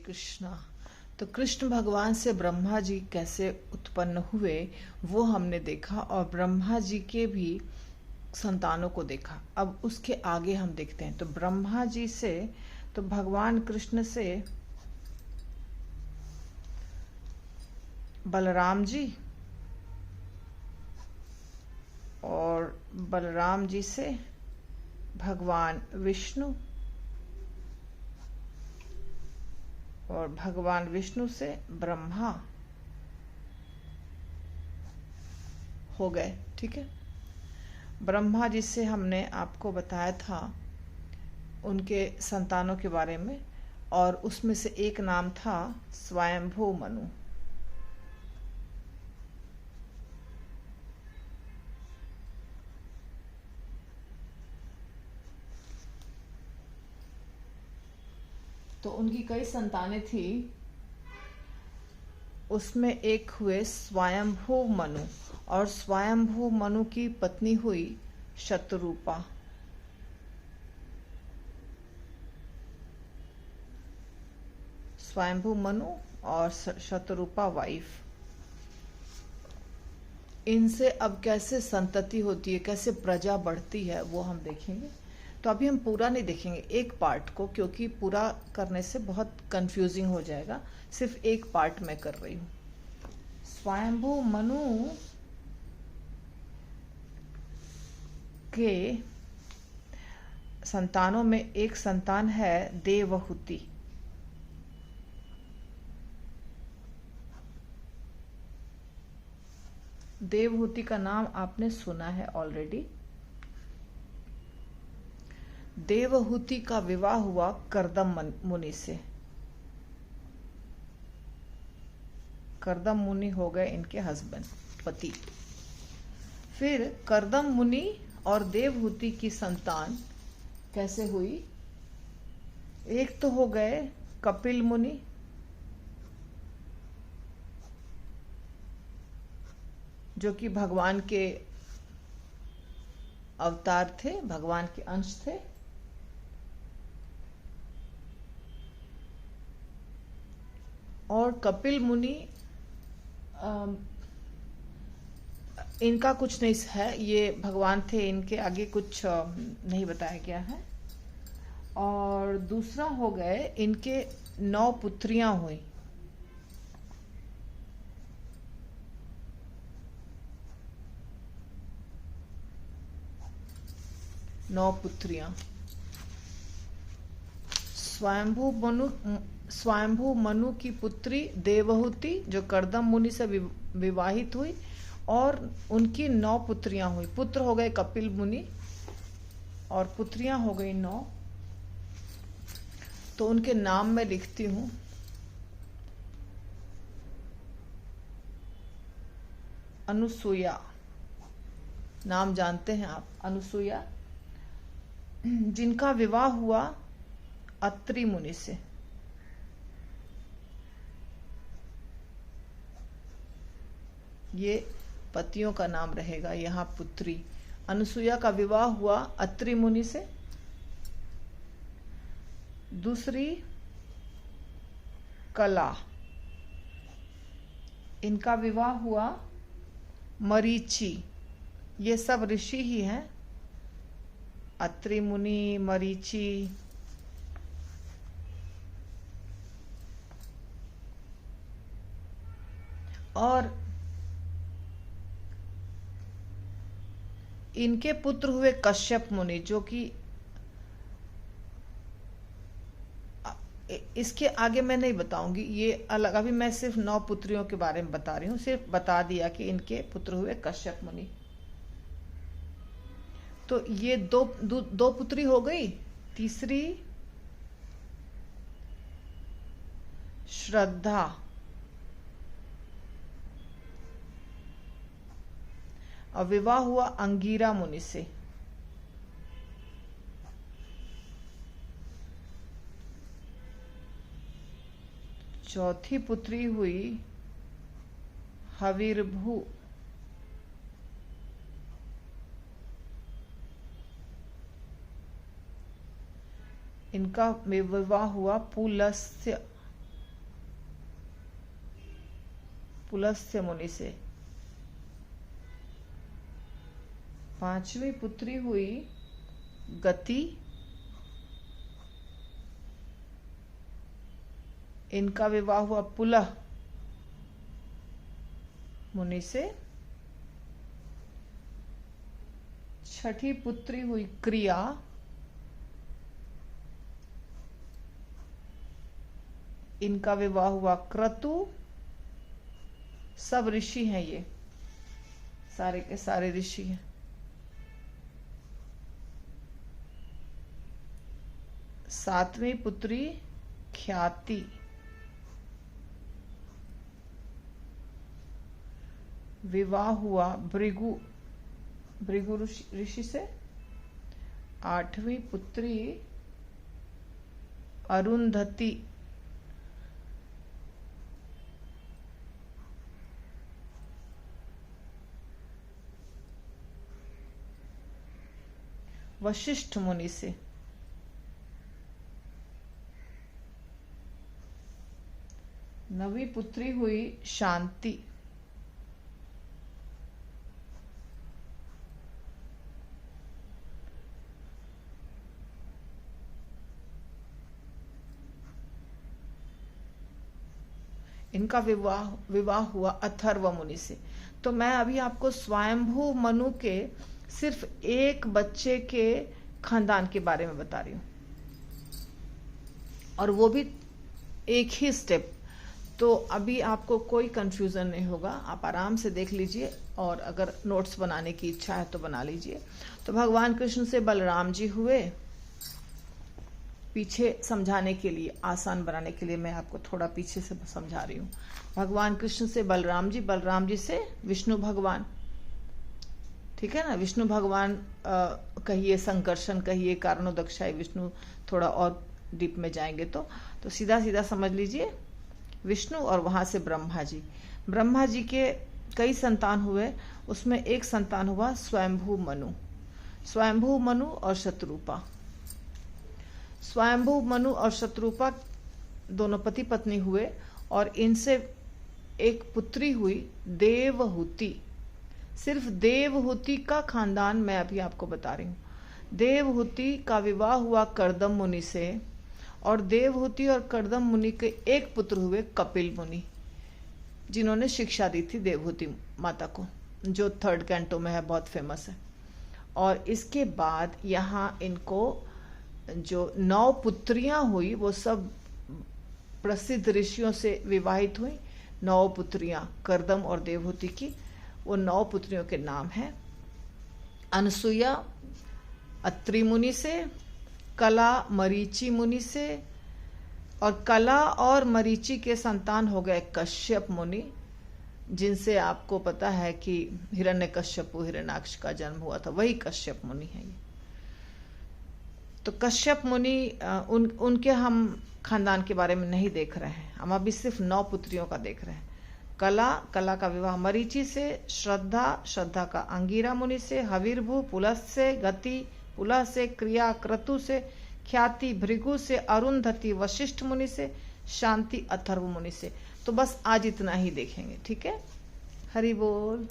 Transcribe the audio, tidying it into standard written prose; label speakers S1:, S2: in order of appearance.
S1: कृष्णा। तो कृष्ण भगवान से ब्रह्मा जी कैसे उत्पन्न हुए वो हमने देखा, और ब्रह्मा जी के भी संतानों को देखा। अब उसके आगे हम देखते हैं। तो ब्रह्मा जी से, तो भगवान कृष्ण से बलराम जी, और बलराम जी से भगवान विष्णु, और भगवान विष्णु से ब्रह्मा हो गए। ठीक है। ब्रह्मा जिससे हमने आपको बताया था उनके संतानों के बारे में, और उसमें से एक नाम था स्वयंभू मनु। तो उनकी कई संतानें थी, उसमें एक हुए स्वयंभू मनु, और स्वयंभू मनु की पत्नी हुई शतरूपा। स्वयंभू मनु और शतरूपा वाइफ। इनसे अब कैसे संतति होती है, कैसे प्रजा बढ़ती है, वो हम देखेंगे। तो अभी हम पूरा नहीं देखेंगे, एक पार्ट को, क्योंकि पूरा करने से बहुत कंफ्यूजिंग हो जाएगा। सिर्फ एक पार्ट मैं कर रही हूँ। स्वयंभू मनु के संतानों में एक संतान है देवहूति। देवहूति का नाम आपने सुना है ऑलरेडी। देवहूति का विवाह हुआ कर्दम मुनि से। कर्दम मुनि हो गए इनके हस्बैंड, पति। फिर कर्दम मुनि और देवहूति की संतान कैसे हुई? एक तो हो गए कपिल मुनि, जो कि भगवान के अवतार थे, भगवान के अंश थे। और कपिल मुनि इनका कुछ नहीं है, ये भगवान थे, इनके आगे कुछ नहीं बताया गया है। और दूसरा हो गए, इनके 9 पुत्रियां हुई। नौ पुत्रियां। स्वयंभू मनु की पुत्री देवहूति, जो कर्दम मुनि से विवाहित हुई, और उनकी 9 पुत्रियां हुई। पुत्र हो गए कपिल मुनि और पुत्रियां हो गई 9। तो उनके नाम मैं लिखती हूं। अनुसुया, नाम जानते हैं आप, अनुसुया, जिनका विवाह हुआ अत्रि मुनि से। ये पतियों का नाम रहेगा, यहाँ पुत्री। अनुसुया का विवाह हुआ अत्रि मुनि से। दूसरी कला, इनका विवाह हुआ मरीचि। ये सब ऋषि ही हैं, अत्रि मुनि, मरीचि। और इनके पुत्र हुए कश्यप मुनि, जो कि इसके आगे मैं नहीं बताऊंगी, ये अलग। अभी मैं सिर्फ 9 पुत्रियों के बारे में बता रही हूँ, सिर्फ बता दिया कि इनके पुत्र हुए कश्यप मुनि। तो ये दो पुत्री हो गई। तीसरी श्रद्धा, और विवाह हुआ अंगीरा मुनि से। चौथी पुत्री हुई हविर्भु, इनका विवाह हुआ पुलस्त्य पुलस्त्य मुनि से। 5वीं पुत्री हुई गति, इनका विवाह हुआ पुलह मुनि से। 6ठी पुत्री हुई क्रिया, इनका विवाह हुआ क्रतु। सब ऋषि हैं, ये सारे के सारे ऋषि हैं। 7वीं पुत्री ख्याति, विवाह हुआ भृगु ऋषि से। 8वीं पुत्री अरुंधति, वशिष्ठ मुनि से। 9वीं पुत्री हुई शांति, इनका विवाह हुआ अथर्व मुनि से। तो मैं अभी आपको स्वयंभू मनु के सिर्फ एक बच्चे के खानदान के बारे में बता रही हूं, और वो भी एक ही स्टेप। तो अभी आपको कोई कंफ्यूजन नहीं होगा, आप आराम से देख लीजिए, और अगर नोट्स बनाने की इच्छा है तो बना लीजिए। तो भगवान कृष्ण से बलराम जी हुए। पीछे समझाने के लिए, आसान बनाने के लिए मैं आपको थोड़ा पीछे से समझा रही हूँ। भगवान कृष्ण से बलराम जी, बलराम जी से विष्णु भगवान, ठीक है ना। विष्णु भगवान कहिए, संकर्षण कहिए, कारणोदक्षाय विष्णु, थोड़ा और डीप में जाएंगे तो सीधा सीधा समझ लीजिए विष्णु। और वहां से ब्रह्मा जी, ब्रह्मा जी के कई संतान हुए, उसमें एक संतान हुआ स्वयंभू मनु। स्वयंभू मनु और शत्रुपा, स्वयंभू मनु और शत्रुपा दोनों पति पत्नी हुए, और इनसे एक पुत्री हुई देवहूति। सिर्फ देवहूति का खानदान मैं अभी आपको बता रही हूँ। देवहूति का विवाह हुआ कर्दम मुनि से, और देवहूति और कर्दम मुनि के एक पुत्र हुए कपिल मुनि, जिन्होंने शिक्षा दी थी देवहूति माता को, जो 3rd कैंटो में है, बहुत फेमस है। और इसके बाद यहाँ इनको जो 9 पुत्रियां हुई, वो सब प्रसिद्ध ऋषियों से विवाहित हुई। 9 पुत्रियां कर्दम और देवहूति की, वो 9 पुत्रियों के नाम हैं अनसुया अत्रि मुनि से, कला मरीचि मुनि से, और कला और मरीचि के संतान हो गए कश्यप मुनि, जिनसे आपको पता है कि हिरण्यकश्यपु हिरण्याक्ष का जन्म हुआ था, वही कश्यप मुनि है ये। तो कश्यप मुनि उनके हम खानदान के बारे में नहीं देख रहे हैं, हम अभी सिर्फ 9 पुत्रियों का देख रहे हैं। कला का विवाह मरीचि से, श्रद्धा का अंगिरा मुनि से, हविर्भु पुलस से, गति पुलह से, क्रिया क्रतु से, ख्याति भृगु से, अरुंधति वशिष्ठ मुनि से, शांति अथर्व मुनि से। तो बस आज इतना ही देखेंगे, ठीक है। हरि बोल।